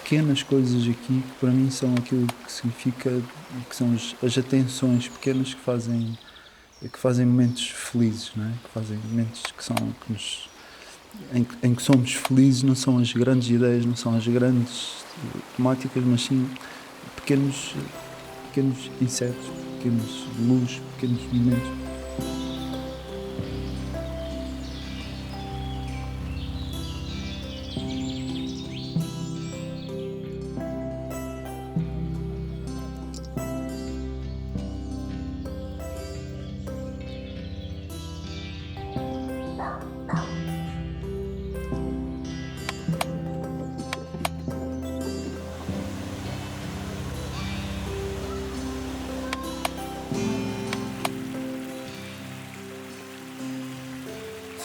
pequenas coisas aqui que para mim são aquilo que significa, que são as atenções pequenas que fazem momentos felizes, não é? Que fazem momentos em que somos felizes. Não são as grandes ideias, não são as grandes temáticas, mas sim pequenos, pequenos insetos, pequenos luz, pequenos momentos.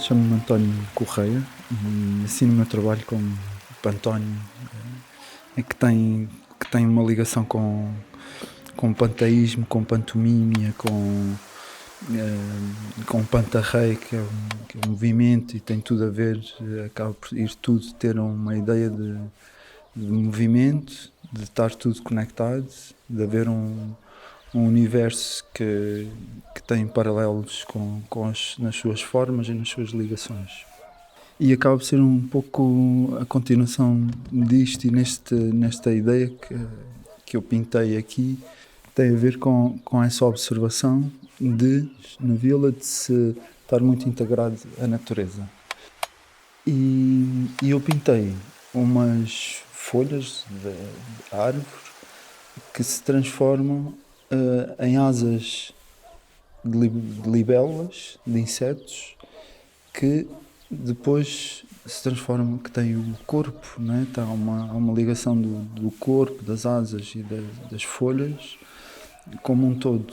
Chamo-me António Correia e assino o meu trabalho como Pantónio, que tem uma ligação com panteísmo, com pantomimia, com pantarrei, que é um movimento, e tem tudo a ver, acaba por ir tudo ter uma ideia de movimento, de estar tudo conectado, de haver um universo que tem paralelos nas suas formas e nas suas ligações. E acaba por ser um pouco a continuação disto, e nesta ideia que eu pintei aqui, tem a ver com essa observação na vila, de se estar muito integrado à natureza. E eu pintei umas folhas de árvore que se transformam em asas de libélulas, de insetos, que depois se transformam, que têm o corpo, não é? Há uma ligação do corpo, das asas e das folhas como um todo,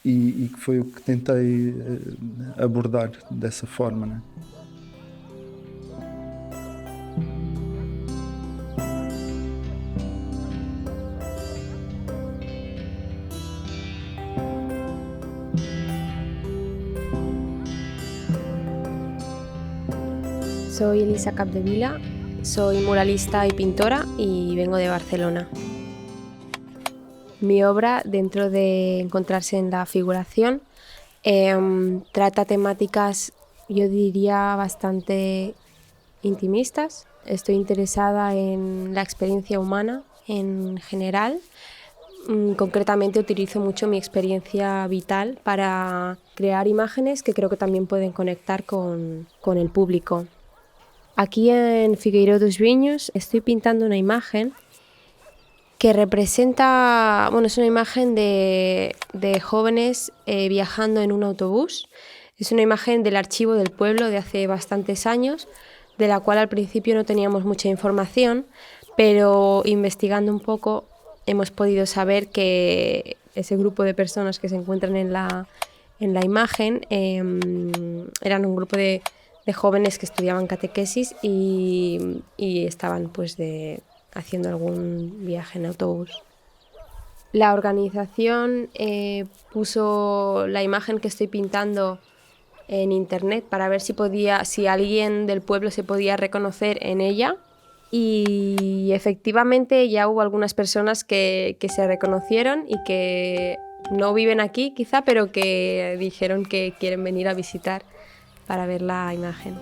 e que foi o que tentei abordar dessa forma, não é? Soy Elisa Capdevila, soy muralista y pintora y vengo de Barcelona. Mi obra, dentro de encontrarse en la figuración, trata temáticas, yo diría, bastante intimistas. Estoy interesada en la experiencia humana en general. Concretamente utilizo mucho mi experiencia vital para crear imágenes que creo que también pueden conectar con el público. Aquí en Figueiró dos Viños estoy pintando una imagen que representa, es una imagen de jóvenes viajando en un autobús. Es una imagen del archivo del pueblo de hace bastantes años, de la cual al principio no teníamos mucha información, pero investigando un poco hemos podido saber que ese grupo de personas que se encuentran en la imagen eran un grupo de jóvenes que estudiaban catequesis y estaban haciendo algún viaje en autobús. La organización puso la imagen que estoy pintando en internet para ver si alguien del pueblo se podía reconocer en ella, y efectivamente ya hubo algunas personas que se reconocieron y que no viven aquí quizá, pero que dijeron que quieren venir a visitar para ver la imagen.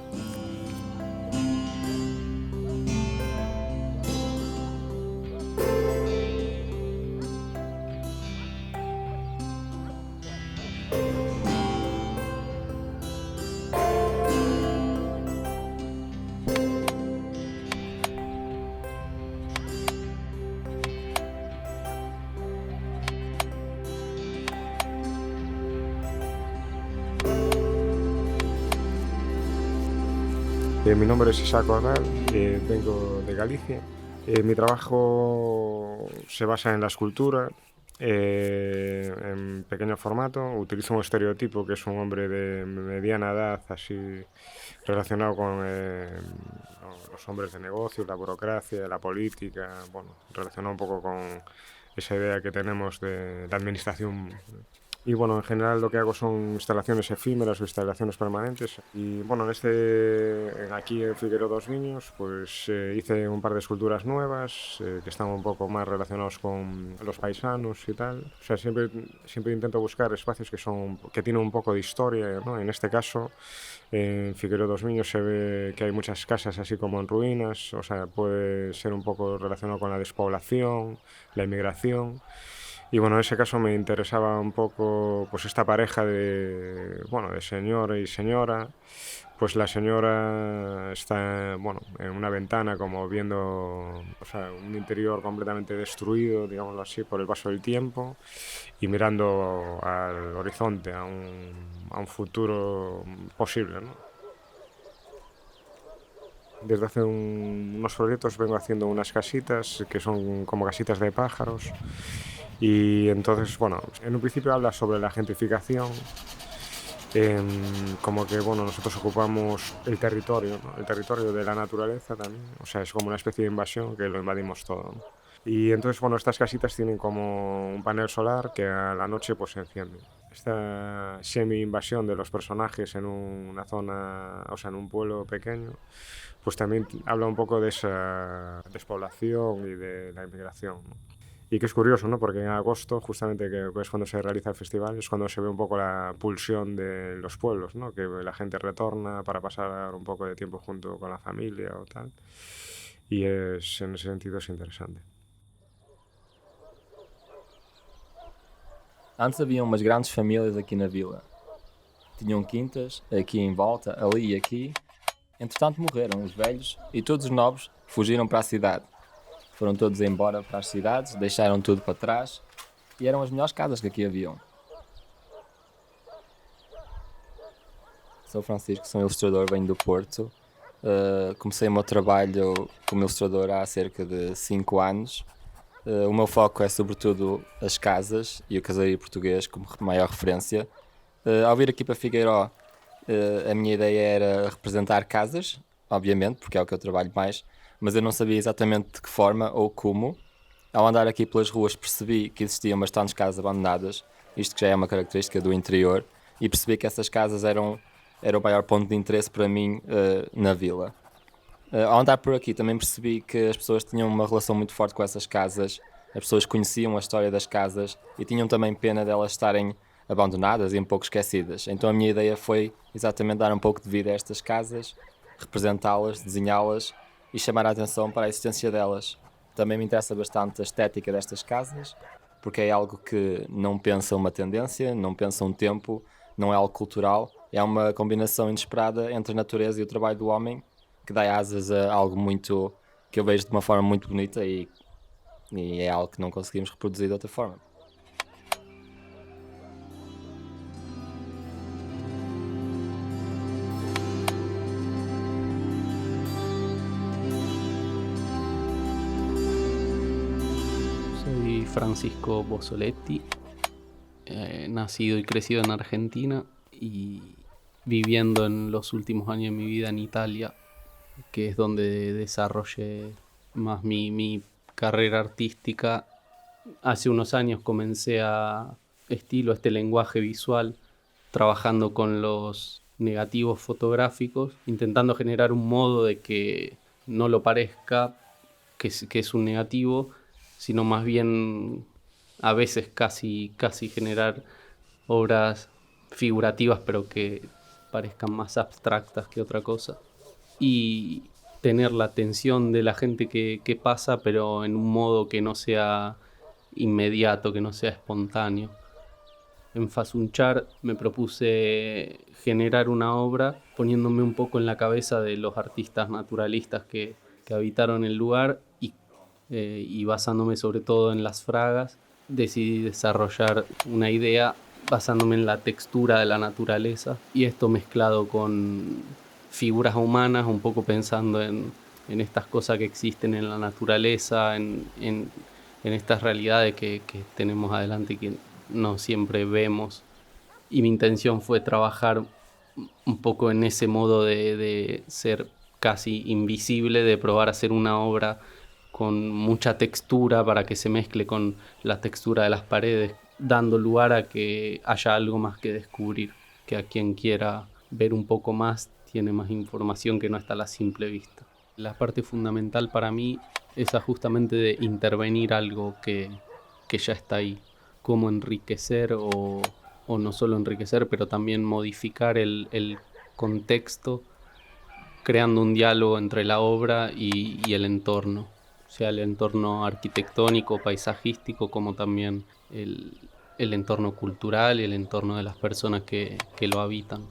Mi nombre es Isaac Ordal, vengo de Galicia. Mi trabajo se basa en la escultura, en pequeño formato. Utilizo un estereotipo que es un hombre de mediana edad, así relacionado con los hombres de negocios, la burocracia, la política, relacionado un poco con esa idea que tenemos de la administración Y bueno, en general lo que hago son instalaciones efímeras o instalaciones permanentes. Y bueno, aquí en Figueroa dos Viños, pues hice un par de esculturas nuevas que están un poco más relacionados con los paisanos y tal. O sea, siempre intento buscar espacios que tienen un poco de historia, ¿no? En este caso, en Figueroa dos Viños se ve que hay muchas casas así como en ruinas. O sea, puede ser un poco relacionado con la despoblación, la inmigración. Y bueno, en ese caso me interesaba un poco pues esta pareja de señor y señora. Pues la señora está, bueno, en una ventana como viendo, o sea, un interior completamente destruido, digámoslo así, por el paso del tiempo y mirando al horizonte, a un futuro posible, ¿no? Desde hace unos proyectos vengo haciendo unas casitas que son como casitas de pájaros y entonces, bueno, en un principio habla sobre la gentrificación, como que, bueno, nosotros ocupamos el territorio, ¿no? El territorio de la naturaleza también, o sea, es como una especie de invasión que lo invadimos todo, ¿no? Y entonces, bueno, estas casitas tienen como un panel solar que a la noche pues se enciende. Esta semi-invasión de los personajes en una zona, o sea, en un pueblo pequeño, pues también habla un poco de esa despoblación y de la inmigración, ¿no? Y que es curioso, ¿no? Porque en agosto, justamente que es cuando se realiza el festival, es cuando se ve un poco la pulsión de los pueblos, ¿no? Que la gente retorna para pasar un poco de tiempo junto con la familia o tal. Y en ese sentido es interesante. Antes havia umas grandes famílias aqui na vila. Tinham quintas, aqui em volta, ali e aqui. Entretanto morreram os velhos e todos os novos fugiram para a cidade. Foram todos embora para as cidades, deixaram tudo para trás e eram as melhores casas que aqui haviam. Sou Francisco, sou ilustrador, venho do Porto. Comecei o meu trabalho como ilustrador há cerca de 5 anos. O meu foco é sobretudo as casas e o caseiro português como maior referência. Ao vir aqui para Figueiró, a minha ideia era representar casas, obviamente, porque é o que eu trabalho mais, mas eu não sabia exatamente de que forma ou como. Ao andar aqui pelas ruas percebi que existiam bastantes casas abandonadas, isto que já é uma característica do interior, e percebi que essas casas eram o maior ponto de interesse para mim na vila. Ao andar por aqui também percebi que as pessoas tinham uma relação muito forte com essas casas, as pessoas conheciam a história das casas e tinham também pena delas estarem abandonadas e um pouco esquecidas. Então a minha ideia foi exatamente dar um pouco de vida a estas casas, representá-las, desenhá-las e chamar a atenção para a existência delas. Também me interessa bastante a estética destas casas, porque é algo que não pensa uma tendência, não pensa um tempo, não é algo cultural, é uma combinação inesperada entre a natureza e o trabalho do homem, que dá asas a algo muito que eu vejo de uma forma muito bonita e é algo que não conseguimos reproduzir de outra forma. Soy Francisco Bozzoletti, nacido y crecido en Argentina y viviendo en los últimos años de mi vida en Italia, que es donde desarrollé más mi carrera artística. Hace unos años comencé este lenguaje visual, trabajando con los negativos fotográficos, intentando generar un modo de que no lo parezca que es un negativo, sino más bien a veces casi generar obras figurativas, pero que parezcan más abstractas que otra cosa. Y tener la atención de la gente que pasa, pero en un modo que no sea inmediato, que no sea espontáneo. En Fasunchar me propuse generar una obra poniéndome un poco en la cabeza de los artistas naturalistas que habitaron el lugar y basándome sobre todo en las fragas, decidí desarrollar una idea basándome en la textura de la naturaleza y esto mezclado con figuras humanas, un poco pensando en estas cosas que existen en la naturaleza, en estas realidades que tenemos adelante que no siempre vemos. Y mi intención fue trabajar un poco en ese modo de ser casi invisible, de probar a hacer una obra con mucha textura para que se mezcle con la textura de las paredes, dando lugar a que haya algo más que descubrir, que a quien quiera ver un poco más tiene más información que no está a la simple vista. La parte fundamental para mí es justamente de intervenir algo que ya está ahí, cómo enriquecer o no solo enriquecer, pero también modificar el contexto, creando un diálogo entre la obra y el entorno, sea el entorno arquitectónico, paisajístico, como también el entorno cultural y el entorno de las personas que lo habitan.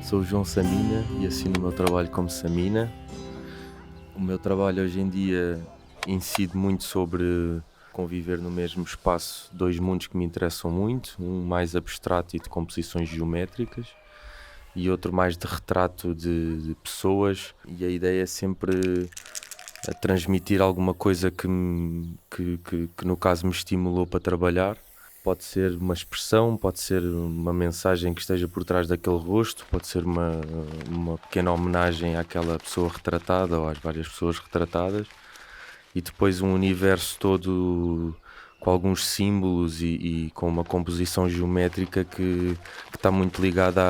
Sou o João Samina e assino o meu trabalho como Samina. O meu trabalho hoje em dia incide muito sobre conviver no mesmo espaço dois mundos que me interessam muito, um mais abstrato e de composições geométricas e outro mais de retrato de pessoas, e a ideia é sempre a transmitir alguma coisa que no caso me estimulou para trabalhar. Pode ser uma expressão, pode ser uma mensagem que esteja por trás daquele rosto, pode ser uma pequena homenagem àquela pessoa retratada ou às várias pessoas retratadas, e depois um universo todo com alguns símbolos e com uma composição geométrica que está muito ligada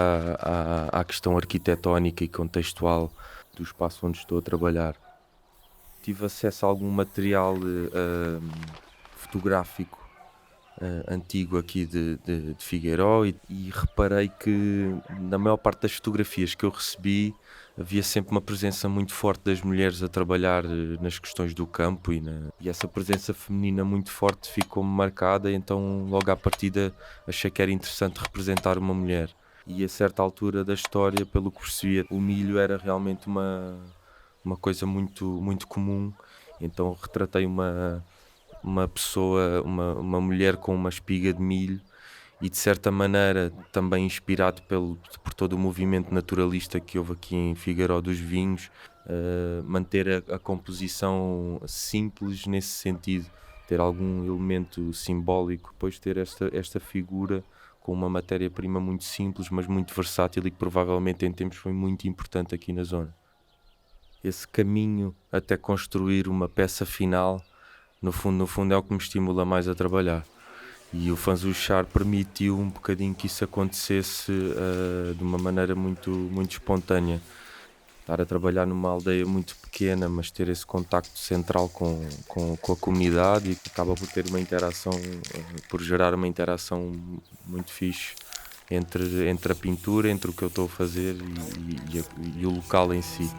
à questão arquitetónica e contextual do espaço onde estou a trabalhar. Tive acesso a algum material fotográfico antigo aqui de Figueiró e reparei que na maior parte das fotografias que eu recebi havia sempre uma presença muito forte das mulheres a trabalhar nas questões do campo e essa presença feminina muito forte ficou-me marcada, então logo à partida achei que era interessante representar uma mulher. E a certa altura da história, pelo que percebia, o milho era realmente uma coisa muito, muito comum, então retratei uma pessoa, uma mulher com uma espiga de milho e de certa maneira também inspirado por todo o movimento naturalista que houve aqui em Figueiró dos vinhos, manter a composição simples nesse sentido, ter algum elemento simbólico, depois ter esta figura com uma matéria-prima muito simples mas muito versátil e que provavelmente em tempos foi muito importante aqui na zona. Esse caminho até construir uma peça final, no fundo é o que me estimula mais a trabalhar, e o Fanzuchar permitiu um bocadinho que isso acontecesse de uma maneira muito, muito espontânea. Estar a trabalhar numa aldeia muito pequena, mas ter esse contacto central com a comunidade, e acaba por ter uma interação, por gerar uma interação muito fixe entre a pintura, entre o que eu estou a fazer e o local em si.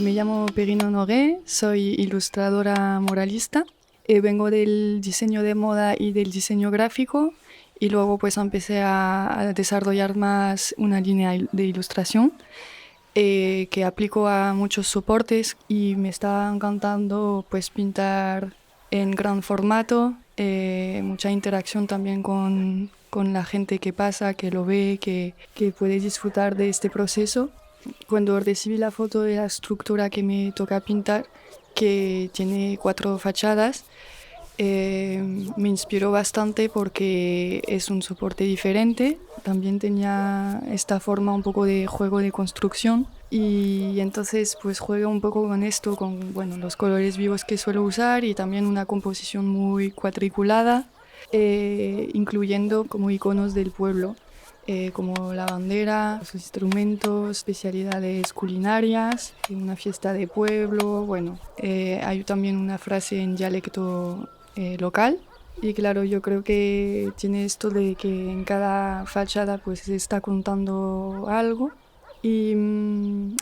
Me llamo Perrine Honoré, soy ilustradora muralista. Vengo del diseño de moda y del diseño gráfico, y luego pues empecé a desarrollar más una línea de ilustración que aplico a muchos soportes, y me está encantando pues pintar en gran formato, mucha interacción también con la gente que pasa, que lo ve, que puede disfrutar de este proceso. Cuando recibí la foto de la estructura que me toca pintar, que tiene 4 fachadas, me inspiró bastante porque es un soporte diferente. También tenía esta forma un poco de juego de construcción, y entonces pues juego un poco con esto, con los colores vivos que suelo usar, y también una composición muy cuadriculada, incluyendo como iconos del pueblo. como la bandera, los instrumentos, especialidades culinarias, una fiesta de pueblo. Bueno, hay también una frase en dialecto local. Y claro, yo creo que tiene esto de que en cada fachada pues se está contando algo. Y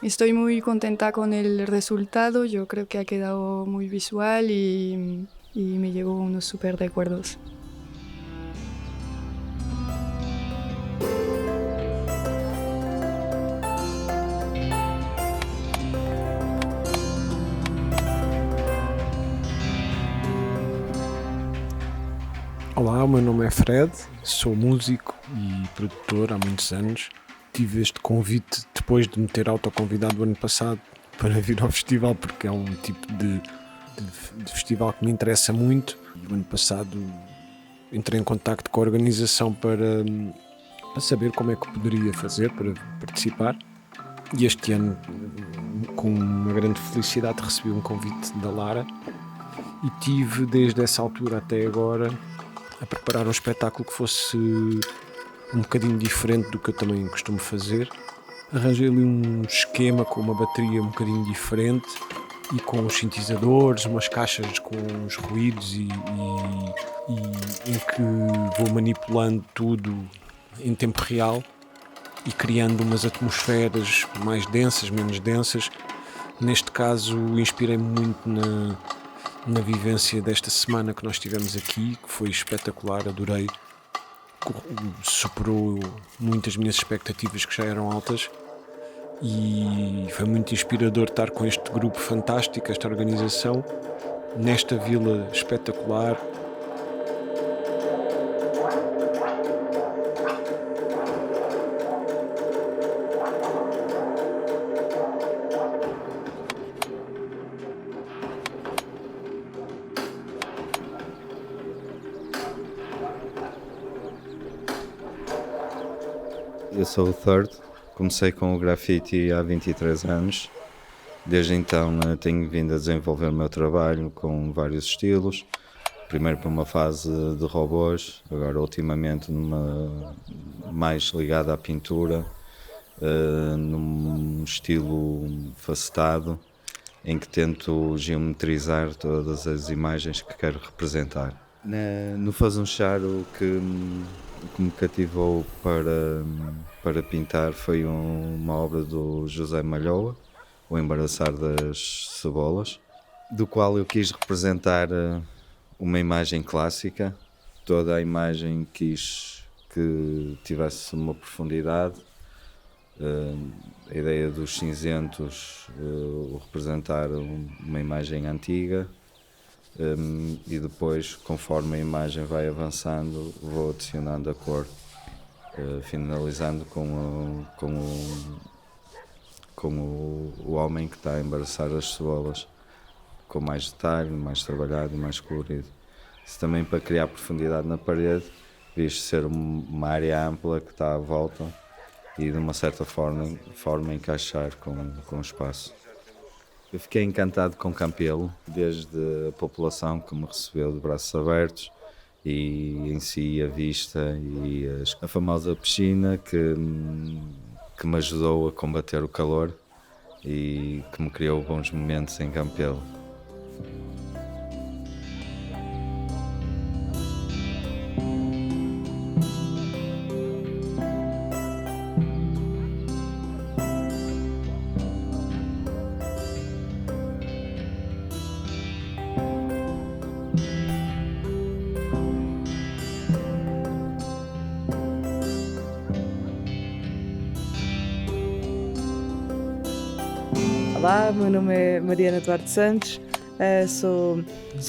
estoy muy contenta con el resultado. Yo creo que ha quedado muy visual y me llevo unos súper recuerdos. Olá, o meu nome é Fred, sou músico e produtor há muitos anos. Tive este convite depois de me ter autoconvidado o ano passado para vir ao festival, porque é um tipo de festival que me interessa muito. O ano passado entrei em contacto com a organização para saber como é que poderia fazer para participar. E este ano, com uma grande felicidade, recebi um convite da Lara e tive desde essa altura até agora a preparar um espetáculo que fosse um bocadinho diferente do que eu também costumo fazer. Arranjei ali um esquema com uma bateria um bocadinho diferente e com os sintetizadores, umas caixas com uns ruídos e em que vou manipulando tudo em tempo real e criando umas atmosferas mais densas, menos densas. Neste caso, inspirei-me muito na vivência desta semana que nós tivemos aqui, que foi espetacular, adorei, superou muitas minhas expectativas que já eram altas e foi muito inspirador estar com este grupo fantástico, esta organização, nesta vila espetacular. Eu sou o Third, comecei com o grafite há 23 anos. Desde então tenho vindo a desenvolver o meu trabalho com vários estilos. Primeiro para uma fase de robôs, agora ultimamente numa mais ligada à pintura, num estilo facetado, em que tento geometrizar todas as imagens que quero representar. No Fazunchar, o que me cativou para pintar foi uma obra do José Malhoa, O Embaraçar das Cebolas, do qual eu quis representar uma imagem clássica. Toda a imagem quis que tivesse uma profundidade. A ideia dos cinzentos, representar uma imagem antiga. E depois, conforme a imagem vai avançando, vou adicionando a cor, finalizando com o homem que está a embaraçar as cebolas, com mais detalhe, mais trabalhado e mais colorido. Isso também para criar profundidade na parede, visto ser uma área ampla que está à volta e de uma certa forma encaixar com o espaço. Eu fiquei encantado com Campelo, desde a população que me recebeu de braços abertos e em si a vista e a famosa piscina que me ajudou a combater o calor e que me criou bons momentos em Campelo. Olá, meu nome é Mariana Duarte Santos, sou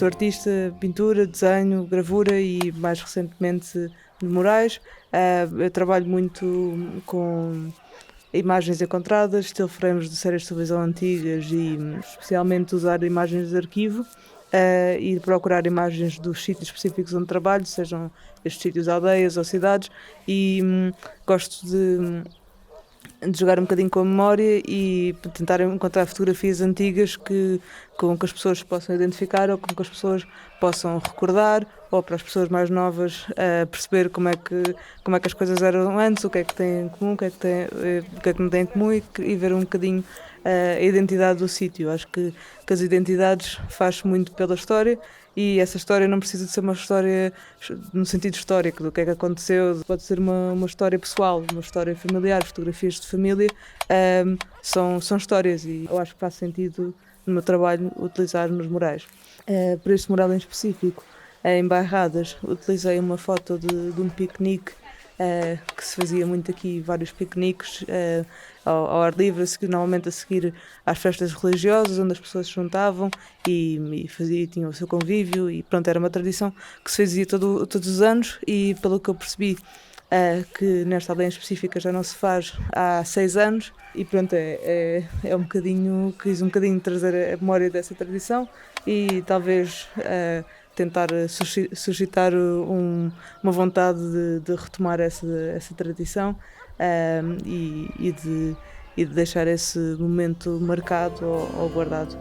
artista, pintura, desenho, gravura e mais recentemente de murais. Eu trabalho muito com imagens encontradas, still frames de séries de televisão antigas e especialmente usar imagens de arquivo e procurar imagens dos sítios específicos onde trabalho, sejam estes sítios aldeias ou cidades, e gosto de de jogar um bocadinho com a memória e tentar encontrar fotografias antigas com que as pessoas possam identificar ou com que as pessoas possam recordar, ou para as pessoas mais novas perceber como é que as coisas eram antes, o que é que têm em comum, o que é que não têm em comum e ver um bocadinho a identidade do sítio. Acho que as identidades faz muito pela história. E essa história não precisa de ser uma história no sentido histórico, do que é que aconteceu. Pode ser uma história pessoal, uma história familiar, fotografias de família. São histórias e eu acho que faz sentido no meu trabalho utilizar nos murais. Para este mural em específico, em Bairradas, utilizei uma foto de um piquenique que se fazia muito aqui, vários piqueniques ao ar livre, normalmente a seguir às festas religiosas, onde as pessoas se juntavam e tinham o seu convívio e pronto, era uma tradição que se fazia todos os anos e pelo que eu percebi que nesta aldeia específica já não se faz há 6 anos e pronto, é um bocadinho, quis um bocadinho trazer a memória dessa tradição e talvez tentar suscitar uma vontade de retomar essa tradição e de deixar esse momento marcado ou guardado.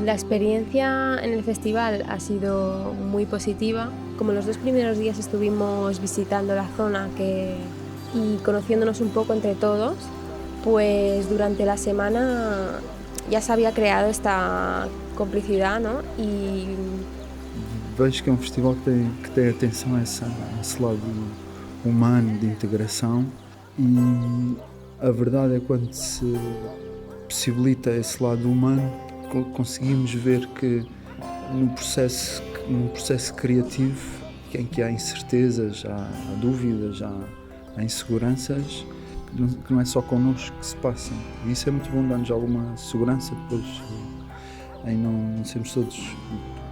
La experiencia en el festival ha sido muy positiva. Como los 2 primeros días estuvimos visitando la zona y conociéndonos un poco entre todos, pues durante la semana ya se había creado esta complicidad, ¿no? Y vejo que é um festival que tem atenção a esse lado humano de integração e a verdade é que quando se possibilita esse lado humano conseguimos ver que num processo criativo em que há incertezas, há dúvidas, há inseguranças, que não é só connosco que se passam. E isso é muito bom, dar-nos alguma segurança depois em não sermos todos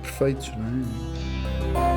perfeitos, não é?